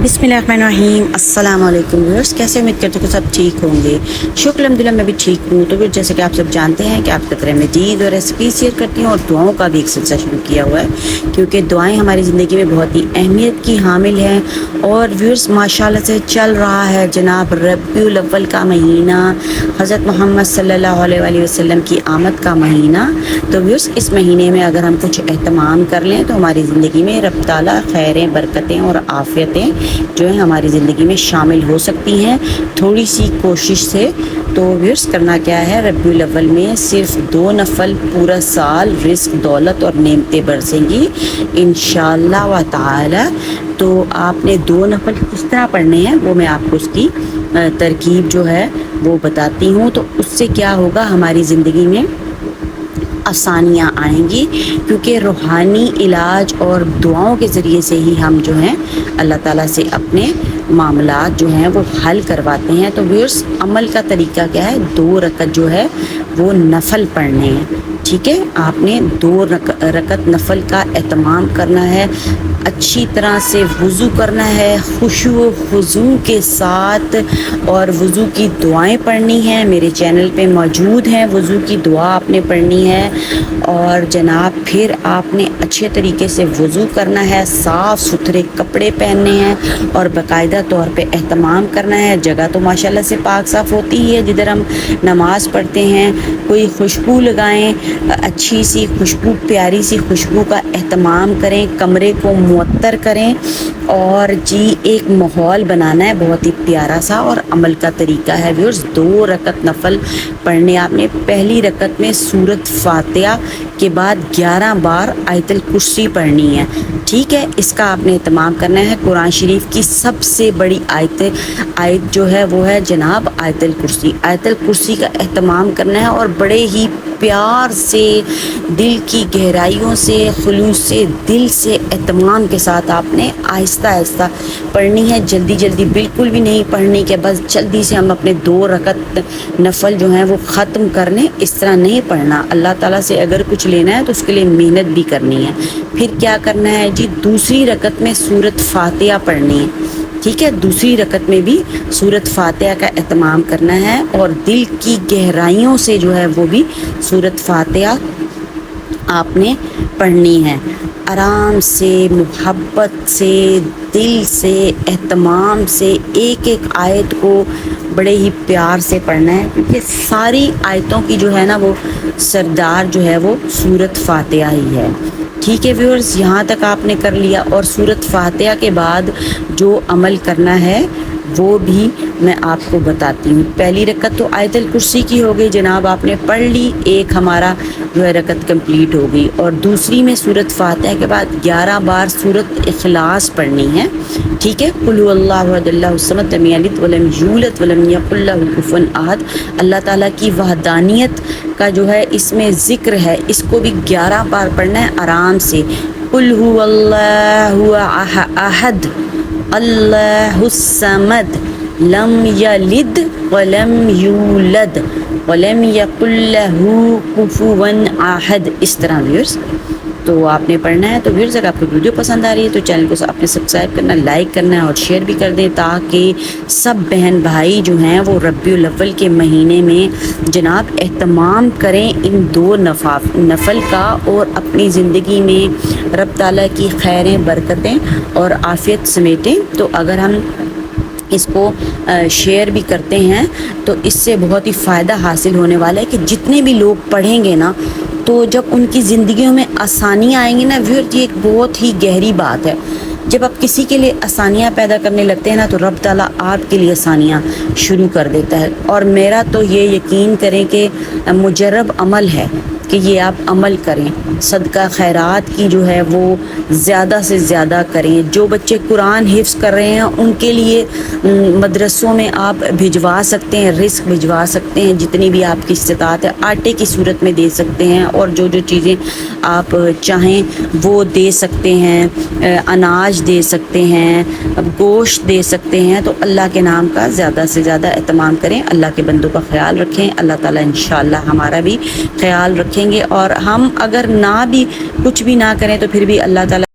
बिस्मिल्लाहिर्रहमानिर्रहीम। अस्सलाम वालेकुम व्यूअर्स, कैसे उम्मीद करते हो कि सब ठीक होंगे। शुक्र अल्हम्दुलिल्लाह मैं भी ठीक हूँ। तो फिर जैसे कि आप सब जानते हैं कि आपकी तरह मजीद और रेसिपी शेयर करती हूँ और दुआओं का भी एक सिलसिला शुरू किया हुआ है, क्योंकि दुआएं हमारी ज़िंदगी में बहुत ही अहमियत की हामिल हैं। और व्यूअर्स माशाल्लाह से चल रहा है जनाब रबीउल अव्वल का महीना, हज़रत मोहम्मद सल्लल्लाहु अलैहि वसल्लम की आमद का महीना। तो व्यूअर्स इस महीने में अगर हम कुछ एहतमाम कर लें तो हमारी ज़िंदगी में रब ताला खैरें, बरकतें और आफ़ियतें जो है हमारी ज़िंदगी में शामिल हो सकती हैं थोड़ी सी कोशिश से। तो व्यूअर्स करना क्या है, रबीउल अव्वल में सिर्फ 2 नफल पूरा साल रिस्क, दौलत और नेमतें बरसेंगी इंशाअल्लाह व ताला। तो आपने 2 नफल किस तरह पढ़ने हैं वो मैं आपको उसकी तरकीब जो है वो बताती हूँ। तो उससे क्या होगा, हमारी ज़िंदगी में आसानियाँ आएंगी, क्योंकि रूहानी इलाज और दुआओं के ज़रिए से ही हम जो हैं अल्लाह ताला से अपने मामलात जो हैं वो हल करवाते हैं। तो व्यूअर्स अमल का तरीका क्या है, 2 रकत जो है वो नफल पढ़ने हैं। ठीक है, आपने 2 रकत नफल का एहतमाम करना है, अच्छी तरह से वज़ू करना है खुशू खुजू के साथ, और वज़ू की दुआएं पढ़नी हैं। मेरे चैनल पे मौजूद हैं, वज़ू की दुआ आपने पढ़नी है। और जनाब फिर आपने अच्छे तरीके से वज़ू करना है, साफ़ सुथरे कपड़े पहनने हैं और बाकायदा तौर पे एहतमाम करना है। जगह तो माशाल्लाह से पाक साफ़ होती ही है जिधर हम नमाज़ पढ़ते हैं। कोई खुशबू लगाएं, अच्छी सी खुशबू, प्यारी सी खुशबू का एहतमाम करें, कमरे को मुअत्तर करें और जी एक माहौल बनाना है बहुत ही प्यारा सा। और अमल का तरीका है व्यूअर्स, 2 रकत नफल पढ़ने आपने। पहली रकत में सूरत फातिहा के बाद 11 बार आयतल कुर्सी पढ़नी है। ठीक है, इसका आपने एहतमाम करना है। कुरान शरीफ की सबसे बड़ी आयत जो है वो है जनाब आयतल कुर्सी। आयतल कुर्सी का एहतमाम करना है और बड़े ही प्यार से, दिल की गहराइयों से, खुलूस से, दिल से एहतमाम के साथ आपने आहिस्ता आहिस्ता पढ़नी है। जल्दी जल्दी बिल्कुल भी नहीं पढ़नी कि बस जल्दी से हम अपने 2 रकत नफल जो हैं वो ख़त्म कर लें, इस तरह नहीं पढ़ना। अल्लाह ताला से अगर कुछ लेना है तो उसके लिए मेहनत भी करनी है। फिर क्या करना है जी, दूसरी रकत में सूरत फातिहा पढ़नी है। ठीक है, दूसरी रकत में भी सूरत फातिहा का एहतमाम करना है और दिल की गहराइयों से जो है वो भी सूरत फातिहा आपने पढ़नी है। आराम से, मुहब्बत से, दिल से, एहतमाम से एक एक आयत को बड़े ही प्यार से पढ़ना है, क्योंकि सारी आयतों की जो है ना वो सरदार जो है वो सूरत फातिहा ही है। ठीक है व्यूअर्स, यहाँ तक आपने कर लिया। और सूरत फातिहा के बाद जो अमल करना है वो भी मैं आपको बताती हूँ। पहली रकत तो आयतल कुर्सी की हो गई जनाब, आपने पढ़ ली, एक हमारा जो है रकत कंप्लीट हो गई। और दूसरी में सूरत फातिहा के बाद 11 बार सूरत इखलास पढ़नी है। ठीक है, कुल हुवल्लाहु अहद अल्लाहु समद लम यलिद वलम यूलद वलम यकुल लहू कुफुवन अहद। अल्लाह ताला की वहदानियत का जो है इसमें ज़िक्र है, इसको भी 11 बार पढ़ना है आराम से। कुल हुवल्लाहु अहद अल्लाहुस समद लम यलिद वलम यूलद वलम यकुल लहू कुफुवन अहद, इस तरह व्यूअर्स तो आपने पढ़ना है। तो व्यूअर्स अगर आपको वीडियो पसंद आ रही है तो चैनल को आपने सब्सक्राइब करना, लाइक करना है और शेयर भी कर दें, ताकि सब बहन भाई जो हैं वो रबीउल अव्वल के महीने में जनाब एहतमाम करें इन 2 नफल का और अपनी ज़िंदगी में रब ताला की खैरें, बरकतें और आफ़ियत समेटें। तो अगर हम इसको शेयर भी करते हैं तो इससे बहुत ही फ़ायदा हासिल होने वाला है कि जितने भी लोग पढ़ेंगे ना, तो जब उनकी ज़िंदगियों में आसानियाँ आएंगी ना व्यूअर्स, ये एक बहुत ही गहरी बात है। जब आप किसी के लिए आसानियाँ पैदा करने लगते हैं ना, तो रब ताला आपके लिए आसानियाँ शुरू कर देता है। और मेरा तो ये यकीन करें कि मुजर्रब अमल है कि ये आप अमल करें, सदका खैरात की जो है वो ज़्यादा से ज़्यादा करें। जो बच्चे कुरान हिफ्ज़ कर रहे हैं उनके लिए मदरसों में आप भिजवा सकते हैं, रिस्क भिजवा सकते हैं, जितनी भी आपकी इस्तिताअत है आटे की सूरत में दे सकते हैं। और जो जो चीज़ें आप चाहें वो दे सकते हैं, अनाज दे सकते हैं, गोश्त दे सकते हैं। तो अल्लाह के नाम का ज़्यादा से ज़्यादा एहतमाम करें, अल्लाह के बंदों का ख्याल रखें। अल्लाह ताला इंशाअल्लाह हमारा भी ख्याल रखेंगे। और हम अगर ना भी कुछ भी ना करें तो फिर भी अल्लाह ताला